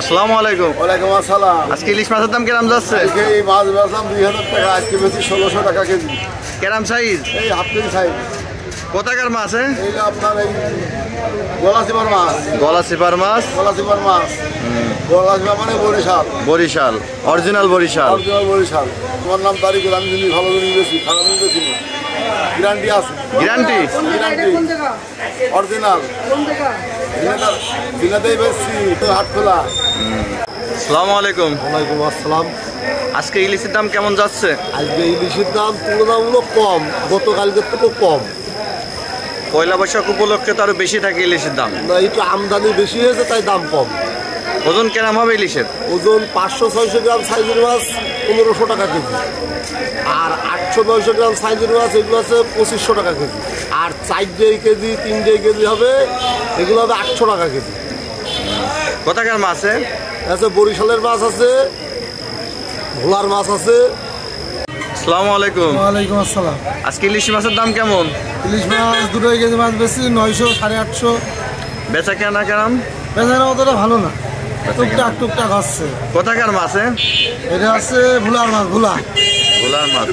আসসালামু আলাইকুম। ওয়ালাইকুম আসসালাম। আজকে ইলিশ মাছের দাম কেরাম যাচ্ছে? আজকে এই মাছ বেচলাম 2000 টাকা, আজকে বেশি 1600 টাকা কেজি। কেরাম সাইজ? এই হাফ কেজি সাইজ। কোথাকার মাছ? এইটা আপনার এই গলাচিপার মাছ। গলাচিপার মাছ? গলাচিপার মাছ। গলাচিপা মানে বরিশাল। বরিশাল, অরিজিনাল বরিশাল। অরিজিনাল বরিশাল। তোমার নাম তারিখে আমি যদি ভালো জিনিস বেশি, খারাপ জিনিস বেশি না। গ্যারান্টি আছে। গ্যারান্টি? গ্যারান্টি। অরিজিনাল। দিনাতেই বেশি, হাট খোলা। আসসালামু আলাইকুম। ওয়ালাইকুম আসসালাম। আজকে ইলিশের দাম কেমন যাচ্ছে? আজকে ইলিশের দাম তুলনামূলক কম, গতকালকের থেকেও কম। পয়লা বৈশাখ উপলক্ষে তো আরো বেশি থাকে ইলিশের দাম। না, একটু আমদানি বেশি হয়েছে তাই দাম কম। ওজন কেরাম হবে ইলিশের? ওজন 500-600 গ্রাম সাইজের মাছ 1500 টাকা কেজি, আর 800-900 গ্রাম সাইজের মাছ এগুলো আছে 2500 টাকা কেজি, আর 4 কেজি 3 কেজি হবে এগুলো হবে 800 টাকা কেজি। কোথাকার মাছ আছে? বরিশালের মাছ আছে, ভোলার মাছ আছে। আসসালামু আলাইকুম। ওয়ালাইকুম আসসালাম। আজকে ইলিশ মাছের দাম কেমন? ইলিশ মাছ 2 কেজি মাছ বেশি 900 850। বেচা কেনা কেরাম? বেচারা অতটা ভালো না, টুকটাক হচ্ছে। কোথাকার মাছ? এটা আছে ভোলার মাছ। ভোলার মাছ।